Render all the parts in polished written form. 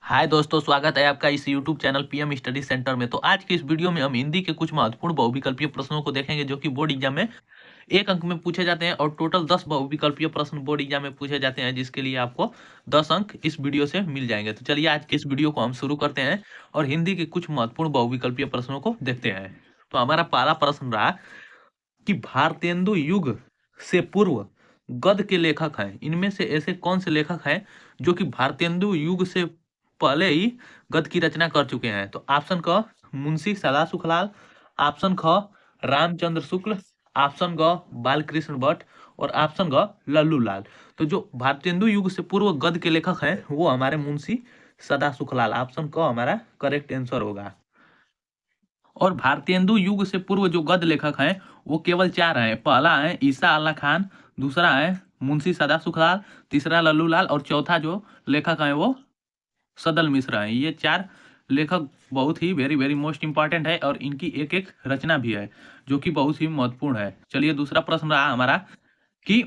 हाय दोस्तों, स्वागत है आपका इस YouTube channel PM study centre में। तो आज की इस वीडियो में हम हिंदी के कुछ महत्वपूर्ण बहुविकल्पीय प्रश्नों को देखेंगे जो कि बोर्ड एग्जाम में 1 अंक में पूछे जाते हैं और टोटल 10 बहुविकल्पीय प्रश्न बोर्ड एग्जाम में पूछे जाते हैं, जिसके लिए आपको 10 अंक इस वीडियो से मिल जाएंगे। तो चलिए आज के इस वीडियो को हम शुरू करते हैं और हिंदी के कुछ महत्वपूर्ण बहुविकल्पीय प्रश्नों को देखते हैं। तो हमारा पहला प्रश्न रहा कि भारतेंदु युग से पूर्व गद्य के लेखक हैं। इनमें से ऐसे कौन से लेखक हैं जो कि भारतेंदु युग से पहले ही गद्य की रचना कर चुके हैं? तो ऑप्शन क मुंशी सदासुखलाल, ऑप्शन ख रामचंद्र शुक्ल, ऑप्शन ग बालकृष्ण भट्ट और ऑप्शन ग लल्लू लाल। तो जो भारतेंदु युग से पूर्व गद्य के लेखक हैं वो हमारे मुंशी सदासुखलाल, ऑप्शन क हमारा करेक्ट आंसर होगा। और भारतेंदु युग से पूर्व जो गद्य लेखक हैं वो केवल 4 हैं। पहला है ईसा अल्लाह खान, दूसरा है मुंशी सदासुखलाल, तीसरा लल्लू लाल और चौथा जो लेखक है वो सदल मिश्र हैं। ये 4 लेखक बहुत ही वेरी वेरी मोस्ट इंपॉर्टेंट है और इनकी एक एक रचना भी है जो कि बहुत ही महत्वपूर्ण है। चलिए दूसरा प्रश्न रहा हमारा कि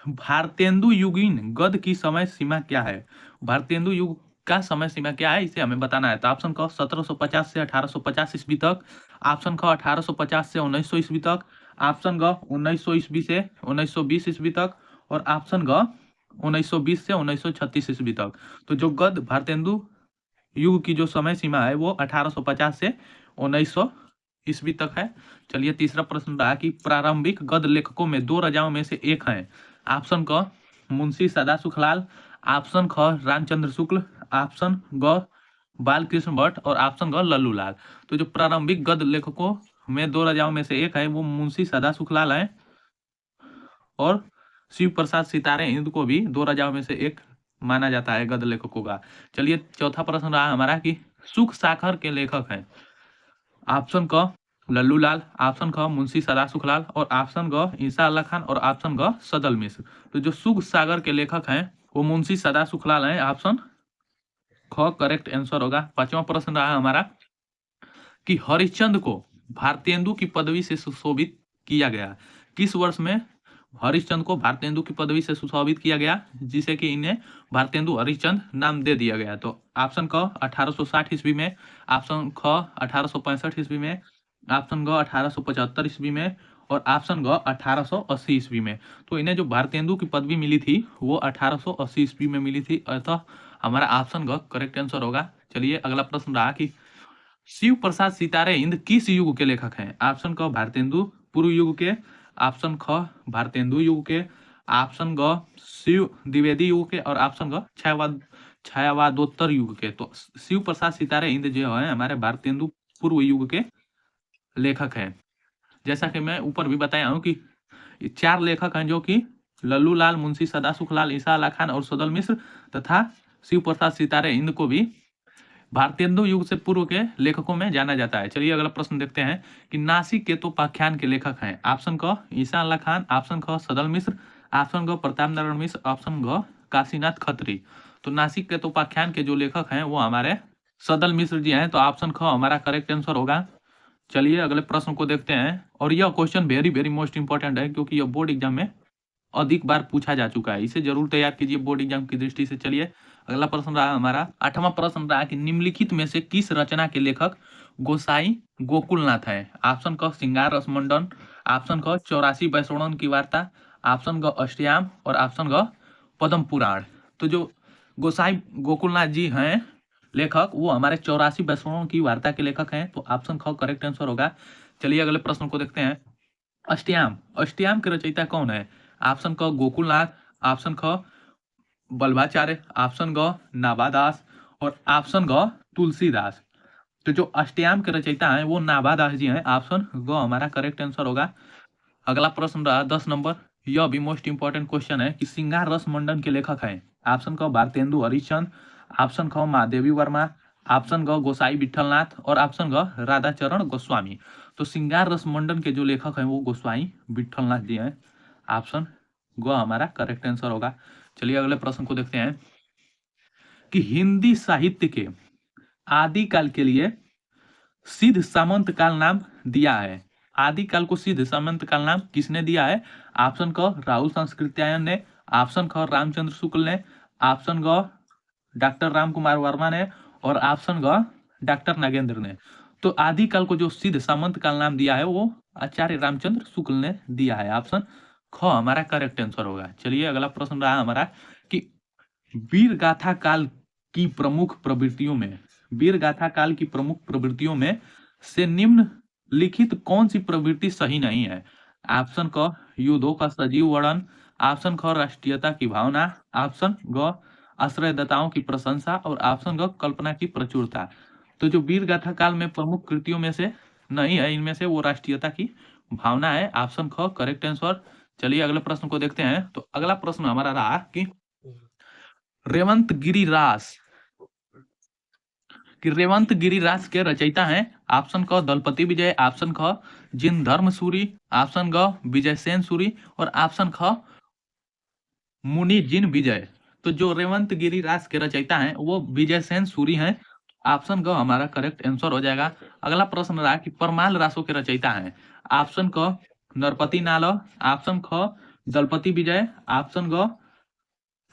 भारतेंदु युगीन गद्य की समय सीमा क्या है? भारतेंदु युग का समय सीमा क्या है इसे हमें बताना है। तो ऑप्शन क 1750 से 1850 ईस्वी तक, ऑप्शन ख 1850 से 1900 ईस्वी तक, ऑप्शन ग 1900 ईस्वी से 1920 ईस्वी तक और ऑप्शन ग 1920 से 1936 ईस्वी तक। तो जो गद्य भारतेंदु युग की जो समय सीमा है वो 1850 से 1900 ईस्वी तक है। चलिए तीसरा प्रश्न रहा कि प्रारंभिक गद्य लेखकों में 2 राजाओं में से एक हैं। ऑप्शन क मुंशी सदासुखलाल, ऑप्शन ख रामचंद्र शुक्ल, ऑप्शन ग बालकृष्ण भट्ट और ऑप्शन ग लल्लू लाल। तो जो प्रारंभिक गद्य लेखकों में 2 राजाओं में से एक है वो मुंशी सदासुखलाल है और शिव प्रसाद सितारे हिंद को भी 2 राजाओं में से एक माना जाता है गद्य लेखकों का। चलिए चौथा प्रश्न रहा हमारा कि सुख साखर के लेखक हैं। ऑप्शन क लल्लू लाल, ऑप्शन ख मुंशी सदासुखलाल और ऑप्शन ग ईसा अल्लाह खान और ऑप्शन ग सदल मिश्र। तो जो सुख सागर के लेखक हैं वो मुंशी सदासुखलाल हैं, ऑप्शन ख करेक्ट आंसर होगा। पांचवा प्रश्न रहा हमारा कि हरिश्चंद्र को भारतेंदु की पदवी से सुशोभित किया गया। किस वर्ष में हरिश्चंद्र को भारतेंदु की पदवी से सुशोभित किया गया जिसे कि इन्हें भारतेंदु हरिश्चंद्र नाम दे दिया गया? तो ऑप्शन क 1860 ईस्वी में, ऑप्शन ख 1865 ईस्वी में, ऑप्शन ग 1875 ईस्वी में और ऑप्शन ग 1880 ईस्वी में। तो इन्हें जो भारतेंदु की पदवी मिली थी वो 1880 ईस्वी में मिली थी, अतः हमारा ऑप्शन ग करेक्ट आंसर होगा। चलिए अगला प्रश्न रहा कि शिव प्रसाद सितारे हिंद किस युग के लेखक हैं? ऑप्शन क भारतेंदु पूर्व युग के, ऑप्शन ख भारतेंदु युग के, ऑप्शन ग शिव द्विवेदी युग के और ऑप्शन ग छायावादोत्तर युग के। तो शिव प्रसाद सितारे हिंद जो है हमारे भारतेंदु पूर्व युग के लेखक हैं। जैसा कि मैं ऊपर भी बताया हूँ कि 4 लेखक हैं जो कि लल्लू लाल, मुंशी सदासुखलाल, ईसा अल्लाह खान और सदल मिश्र तथा शिव प्रसाद सितारे हिंद को भी भारतेंदु युग से पूर्व के लेखकों में जाना जाता है। चलिए अगला प्रश्न देखते हैं कि नासिक केतुपाख्यान के लेखक हैं। ऑप्शन क ईसा अल्लाह खान, ऑप्शन ख सदल मिश्र, ऑप्शन ग प्रताप नारायण मिश्र, ऑप्शन घ काशीनाथ खत्री। तो नासिक केतुपाख्यान के जो लेखक हैं वो हमारे सदल मिश्र जी हैं, तो ऑप्शन ख हमारा करेक्ट आंसर होगा। चलिए अगले प्रश्न को देखते हैं और यह question very very most important है क्योंकि यह बोर्ड एग्जाम में अधिक बार पूछा जा चुका है, इसे जरूर तैयार कीजिए बोर्ड एग्जाम की दृष्टि से। चलिए अगला प्रश्न रहा हमारा 8वां प्रश्न रहा कि निम्नलिखित में से किस रचना के लेखक गोसाई गोकुलनाथ है? ऑप्शन क श्रृंगार रस मंडन, ऑप्शन क 84 वैष्णवन की वार्ता, ऑप्शन ग अष्टयाम और ऑप्शन ग पद्म पुराण। तो जो गोसाई गोकुलनाथ जी हैं लेखक वो हमारे 84 वैष्णवों की वार्ता के लेखक हैं, तो ऑप्शन ख करेक्ट आंसर होगा। चलिए अगले प्रश्न को देखते हैं। अष्टयाम अष्टयाम के रचयिता कौन है? ऑप्शन क गोकुलनाथ, ऑप्शन ख बल्भाचार्य, ऑप्शन ग नाभादास और ऑप्शन ग तुलसीदास। तो जो अष्टयाम के रचयिता हैं वो नाभादास जी हैं, ऑप्शन ग हमारा करेक्ट आंसर होगा। अगला प्रश्न रहा 10 नंबर, यह भी मोस्ट इंपॉर्टेंट क्वेश्चन है कि श्रृंगार रस मंडन के लेखक हैं। ऑप्शन क भारतेंदु हरिश्चंद्र, ऑप्शन ख महादेवी वर्मा, ऑप्शन ग गोसाई विठलनाथ और ऑप्शन ग राधाचरण गोस्वामी। तो श्रृंगार रस मंडन के जो लेखक हैं वो गोस्वाई विठलनाथ जी हैं, ऑप्शन ग हमारा करेक्ट आंसर होगा। चलिए अगले प्रश्न को देखते हैं कि हिंदी साहित्य के आदिकाल के लिए सिद्ध सामंत काल नाम दिया है। आदिकाल को सिद्ध सामंत काल नाम किसने दिया है? ऑप्शन क राहुल संस्कृत्यायन ने, ऑप्शन ख रामचंद्र शुक्ल ने, ऑप्शन ग डॉक्टर राम कुमार वर्मा ने और ऑप्शन ग डॉक्टर नागेंद्र ने। तो आदिकाल को जो सिद्ध सामंत काल नाम दिया है वो आचार्य रामचंद्र शुक्ल ने दिया है। ऑप्शन ख हमारा करेक्ट आंसर होगा। चलिए अगला प्रश्न रहा हमारा कि वीर गाथा काल की प्रमुख प्रवृत्तियों में, वीर गाथा काल की प्रमुख प्रवृत्तियों में से निम्न लिखित कौन सी प्रवृत्ति सही नहीं है। ऑप्शन क युद्धों का सजीव वर्णन, ऑप्शन ख राष्ट्रीयता की भावना, ऑप्शन ग आश्रयदाताओं की प्रशंसा और ऑप्शन ग कल्पना की प्रचुरता। तो जो वीर गाथा काल में प्रमुख कृतियों में से नहीं है इनमें से वो राष्ट्रीयता की भावना है। ऑप्शन ख करेक्ट आंसर। चलिए अगले प्रश्न को देखते हैं। तो अगला प्रश्न हमारा रहा कि रेवंत गिरिरास कि रेवंत गिरिराज के रचयिता हैं। ऑप्शन क दलपति विजय, ऑप्शन ख जिन धर्म सूरी, ऑप्शन ग विजय सेन सूरी और ऑप्शन ख मुनि जिन विजय। तो जो रेवंत गिरिराज के रचयिता हैं वो विजय सेन सूरी हैं। ऑप्शन ग हमारा करेक्ट आंसर हो जाएगा। अगला प्रश्न रहा कि परमाल रासो के रचयिता हैं। ऑप्शन क नरपति नाल, ऑप्शन ख दलपति विजय, ऑप्शन ग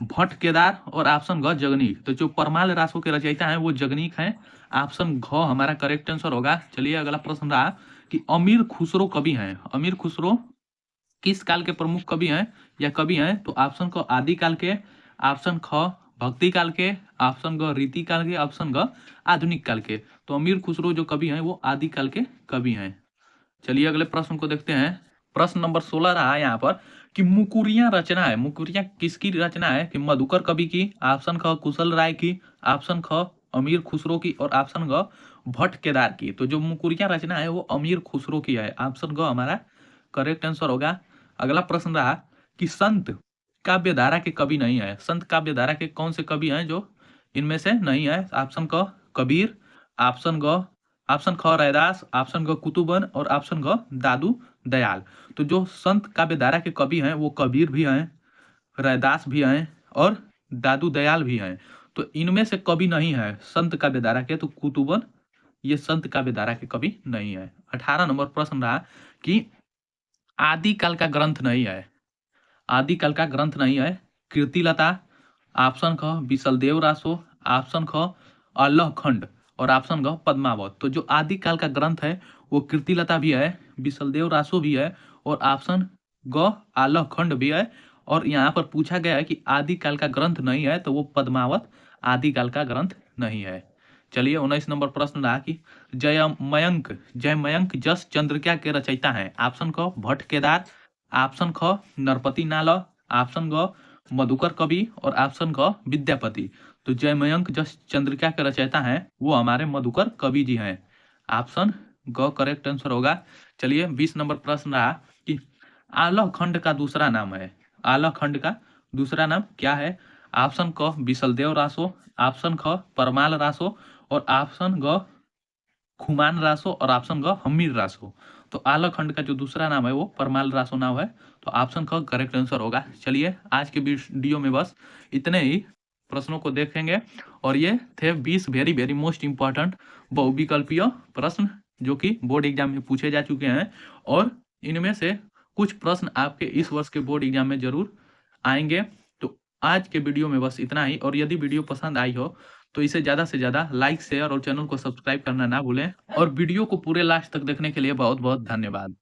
भट्ट केदार और ऑप्शन ग जगनीक। तो जो परमाल रासो के रचयिता हैं वो जगनीक हैं। ऑप्शन घ हमारा करेक्ट आंसर होगा। चलिए अगला प्रश्न रहा कि अमीर खुसरो कवि हैं। अमीर खुसरो किस काल के प्रमुख कवि हैं या कवि हैं। तो ऑप्शन क आदि काल के, ऑप्शन ख भक्ति काल के, ऑप्शन ग रीति काल के, ऑप्शन ग आधुनिक काल के। तो अमीर खुसरो जो कवि हैं वो आदि काल के कवि हैं। चलिए अगले प्रश्न को देखते हैं। प्रश्न नंबर 16 रहा यहाँ पर कि मुकुरिया रचना है। मुकुरिया किसकी रचना है कि मधुकर कवि की, ऑप्शन ख कुशल राय की, ऑप्शन ख अमीर खुसरो की और ऑप्शन ग भट्ट केदार की। तो जो मुकुरिया रचना है वो अमीर खुसरो की है। ऑप्शन ग हमारा करेक्ट आंसर होगा। अगला प्रश्न रहा कि संत काव्यधारा के कवि नहीं है। संत काव्यधारा के कौन से कवि हैं जो इनमें से नहीं है। ऑप्शन क कबीर, ऑप्शन ख रैदास, ऑप्शन ग कुतुबन और ऑप्शन ग दादू दयाल। तो जो संत काव्यधारा के कवि हैं वो कबीर भी हैं, रैदास भी हैं और दादू दयाल भी हैं। तो इनमें से कवि नहीं है संत काव्यधारा के। तो कुतुबन ये संत काव्यधारा के कवि नहीं है। 18 नंबर प्रश्न रहा कि आदिकाल का ग्रंथ नहीं है। आदिकाल का ग्रंथ नहीं है कीर्तिलता, ऑप्शन ख विशलदेव रासो, ऑप्शन ख अल्लाह खंड और ऑप्शन ग पद्मावत। तो जो आदिकाल का ग्रंथ है वो कीर्तिलता भी है, विशलदेव रासो भी है और ऑप्शन ग आल्ह खंड भी है। और यहाँ पर पूछा गया है कि आदिकाल का ग्रंथ नहीं है तो वो पद्मावत आदिकाल का ग्रंथ नहीं है। चलिए 19 नंबर प्रश्न रहा कि जयमयंक जस चंद्रिका के रचयिता हैं। ऑप्शन क भट्ट केदार, ऑप्शन ख नरपति नाल, ऑप्शन ग मधुकर कवि और ऑप्शन ग विद्यापति। तो जयमयंक जस चंद्रिका के रचयिता हैं वो हमारे मधुकर कवि जी हैं। ऑप्शन ग करेक्ट आंसर होगा। चलिए 20 नंबर प्रश्न रहा कि आल्ह खंड का दूसरा नाम है। आल्ह खंड का दूसरा नाम क्या है। ऑप्शन क विशलदेव रासो, ऑप्शन ख परमाल रासो और ऑप्शन ग खुमान रासो और ऑप्शन ग हमीर रासो। तो आल्ह खंड का जो दूसरा नाम है वो परमाल रासो नाम है। तो ऑप्शन ख करेक्ट आंसर होगा। चलिए आज के वीडियो में बस इतने ही प्रश्नों को देखेंगे और ये थे 20 वेरी वेरी मोस्ट इंपॉर्टेंट बहुविकल्पीय प्रश्न जो कि बोर्ड एग्जाम में पूछे जा चुके हैं और इनमें से कुछ प्रश्न आपके इस वर्ष के बोर्ड एग्जाम में जरूर आएंगे। तो आज के वीडियो में बस इतना ही और यदि वीडियो पसंद आई हो तो इसे ज़्यादा से ज़्यादा लाइक शेयर और चैनल को सब्सक्राइब करना ना भूलें और वीडियो को पूरे लास्ट तक देखने के लिए बहुत बहुत धन्यवाद।